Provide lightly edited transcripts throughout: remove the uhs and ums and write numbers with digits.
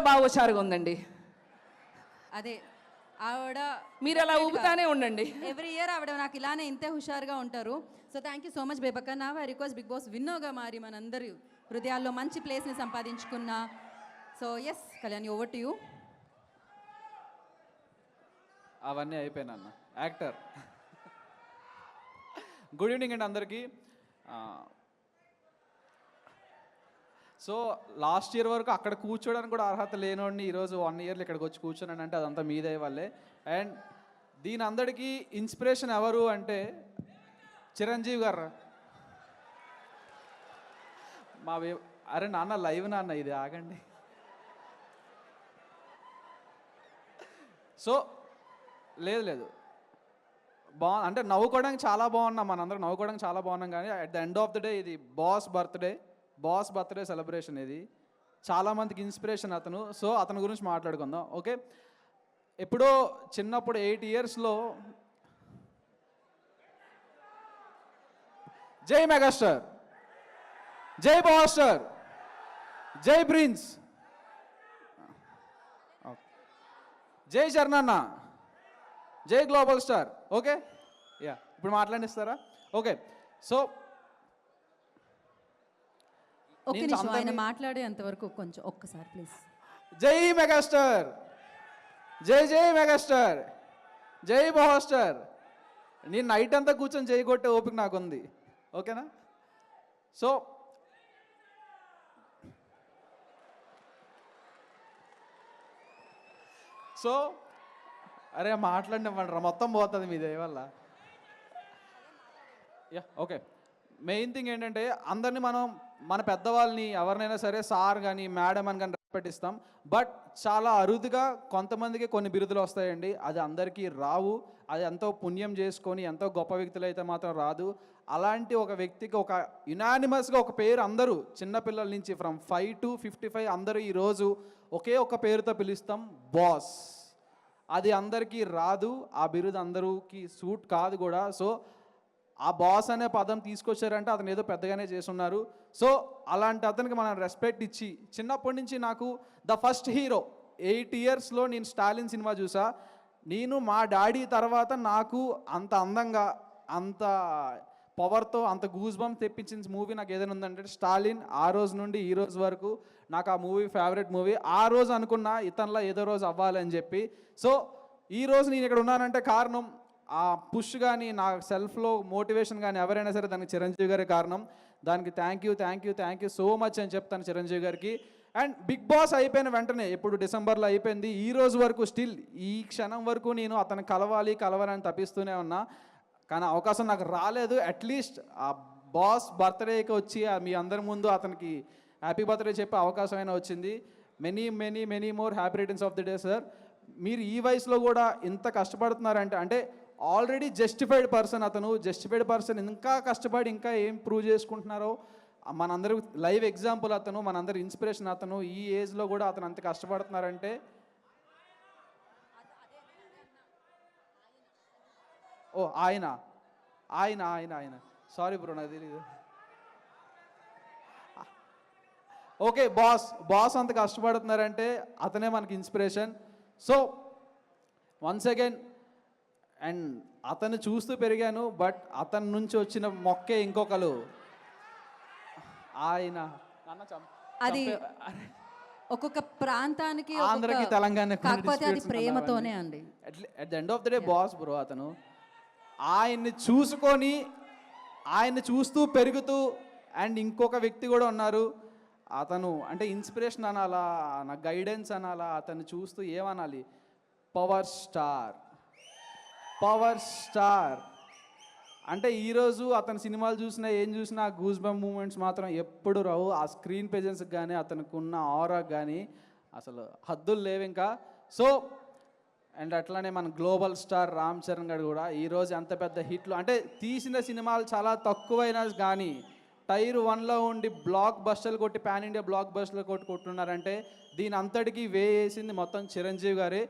బాగా హుషారుగా ఉందండి. అదే ఆవిడ మీరు అలా ఊపుతానే ఉండండి. ఎవ్రీ ఇయర్ ఆవిడ నాకు ఇలానే ఇంతే హుషారుగా ఉంటారు. So thank you so much Bebakka. నా ఐ రిక్వెస్ట్ బిగ్ బాస్ విన్నోగా మారి మనందరి హృదయాల్లో మంచి ప్లేస్ని సంపాదించుకున్న. So S Kalyani, over to you. అవన్నీ అయిపోయినా అన్న యాక్టర్. గుడ్ ఈవినింగ్ అండి అందరికీ. సో లాస్ట్ ఇయర్ వరకు అక్కడ కూర్చోడానికి కూడా అర్హత లేనోడిని ఈరోజు 1 ఇయర్లో ఇక్కడికి వచ్చి కూర్చోనంటే అదంతా మీదే వాళ్ళే. అండ్ దీని అందరికీ ఇన్స్పిరేషన్ ఎవరు అంటే చిరంజీవి గారు. అరే నాన్న లైవ్ నాన్న, ఇది ఆగండి. సో లేదు అంటే నవ్వుకోవడానికి చాలా బాగున్నాం, మనందరం నవ్వుకోవడానికి చాలా బాగున్నాం. కానీ at the end of the day ఇది బాస్ బర్త్డే సెలబ్రేషన్. ఇది చాలామందికి ఇన్స్పిరేషన్ అతను. సో అతని గురించి మాట్లాడుకుందాం. ఓకే, ఎప్పుడో చిన్నప్పుడు 8 ఇయర్స్లో జై మెగాస్టార్, జై బాస్టర్, జై ప్రిన్స్, జై చరణన్న, జై గ్లోబల్ స్టార్. ఓకే, యా ఇప్పుడు మాట్లాడిస్తారా? ఓకే, సో ఒక్క నిమిషం ఆయన మాట్లాడేంత వరకు కొంచెం ఒక్కసారి ప్లీజ్. జై మెగాస్టార్, జై మెగాస్టార్, జై బాస్టర్. నేను నైట్ అంతా కూర్చొని జై కొట్టే ఓపిక నాకు ఉంది. ఓకేనా? సో అరే మాట్లాడినివ్వండి, మొత్తం పోతుంది మీ దయ వల్ల. యా ఓకే, మెయిన్ థింగ్ ఏంటంటే అందరినీ మనం మన పెద్దవాళ్ళని ఎవరినైనా సరే సార్ కానీ మేడం అని కానీ రెస్పెక్ట్ ఇస్తాం. బట్ చాలా అరుదుగా కొంతమందికి కొన్ని బిరుదులు వస్తాయండి. అది అందరికీ రావు. అది ఎంతో పుణ్యం చేసుకొని ఎంతో గొప్ప వ్యక్తులు అయితే మాత్రం రాదు. అలాంటి ఒక వ్యక్తికి ఒక యునానిమస్గా ఒక పేరు అందరూ చిన్నపిల్లల నుంచి ఫ్రమ్ 5 to 55 అందరూ ఈరోజు ఒకే ఒక పేరుతో పిలుస్తాం, బాస్. అది అందరికీ రాదు, ఆ బిరుదు అందరికీ సూట్ కాదు కూడా. సో ఆ బాస్ అనే పదం తీసుకొచ్చారంటే అతను ఏదో పెద్దగానే చేస్తున్నారు. సో అలాంటి అతనికి మనం రెస్పెక్ట్ ఇచ్చి, చిన్నప్పటి నుంచి నాకు ద ఫస్ట్ హీరో 8 ఇయర్స్లో నేను స్టాలిన్ సినిమా చూసా. నేను మా డాడీ తర్వాత నాకు అంత అందంగా, అంత పవర్తో, అంత గూస్ బంప్ తెప్పించిన మూవీ నాకు ఏదైనా ఉందంటే స్టాలిన్. ఆ రోజు నుండి ఈ రోజు వరకు నాకు ఆ మూవీ ఫేవరెట్ మూవీ. ఆ రోజు అనుకున్నా ఇతనిలా ఏదో రోజు అవ్వాలని చెప్పి. సో ఈ రోజు నేను ఇక్కడ ఉన్నానంటే కారణం ఆ పుష్ కానీ, నా సెల్ఫ్లో మోటివేషన్ కానీ ఎవరైనా సరే దానికి చిరంజీవి గారే కారణం. దానికి థ్యాంక్ యూ సో మచ్ అని చెప్తాను చిరంజీవి గారికి. అండ్ బిగ్ బాస్ అయిపోయిన వెంటనే, ఇప్పుడు డిసెంబర్లో అయిపోయింది, ఈ రోజు వరకు స్టిల్ ఈ క్షణం వరకు నేను అతను కలవాలని తప్పిస్తూనే ఉన్నా. కానీ అవకాశం నాకు రాలేదు. అట్లీస్ట్ ఆ బాస్ బర్త్డేకి వచ్చి మీ అందరి ముందు అతనికి హ్యాపీ బర్త్డే చెప్పే అవకాశం అయినా వచ్చింది. Many more happy returns of the day sir. మీరు ఈ వయసులో కూడా ఇంత కష్టపడుతున్నారంటే అంటే ఆల్రెడీ జస్టిఫైడ్ పర్సన్ అతను. జస్టిఫైడ్ పర్సన్ ఇంకా కష్టపడి ఇంకా ఏం ప్రూవ్ చేసుకుంటున్నారో మనందరూ లైవ్ ఎగ్జాంపుల్ అతను, మనందరి ఇన్స్పిరేషన్ అతను. ఈ ఏజ్లో కూడా అతను అంత కష్టపడుతున్నారంటే ఓ ఆయన సారీ బ్రో, నాకు తెలీదు. ఓకే, బాస్ అంత కష్టపడుతున్నారంటే అతనే మనకి inspiration. So once again, and అతను చూస్తూ పెరిగాను. బట్ అతని నుంచి వచ్చిన మొక్కే ఇంకొకరు ఆయన. అది ఒక్కొక్క ప్రాంతానికి, ఆంధ్రకి, తెలంగాణ, కాకపోతే అది ప్రేమతోనే అండి. At the end of the day boss bro అతను. ఆయన్ని చూస్తూ పెరుగుతూ. అండ్ ఇంకొక వ్యక్తి కూడా ఉన్నారు, అతను అంటే ఇన్స్పిరేషన్ అనాలా, నా గైడెన్స్ అనాలా, అతన్ని చూస్తూ ఏమనాలి, పవర్ స్టార్. అంటే ఈరోజు అతని సినిమాలు చూసినా ఏం చూసినా గూస్ బంప్ మూమెంట్స్ మాత్రం ఎప్పుడు రావు. ఆ స్క్రీన్ ప్రెజెన్స్కి కానీ, అతనికి ఉన్న ఆరాకి కానీ అసలు హద్దులు లేవు ఇంకా. సో అండ్ అట్లానే మన గ్లోబల్ స్టార్ రామ్ చరణ్ గారు కూడా ఈరోజు అంత పెద్ద హిట్లు, అంటే తీసిన సినిమాలు చాలా తక్కువైనా కానీ టైర్ 1లో ఉండి బ్లాక్ బస్టర్లు కొట్టి, పాన్ ఇండియా బ్లాక్ బస్టర్లు కొట్టుకుంటున్నారంటే దీని అంతటికీ వేసింది మొత్తం చిరంజీవి గారే.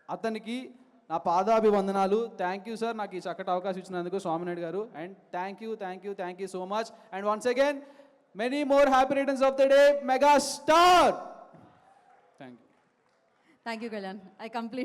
అతనికి నా పాదాభివందనాలు. థ్యాంక్ యూ సార్, నాకు ఈ చక్కటి అవకాశం ఇచ్చినందుకు స్వామినాయుడు గారు. And thank you so much. And once again many more happy returns of the day megastar. Thank you thank you Kalyan. I completely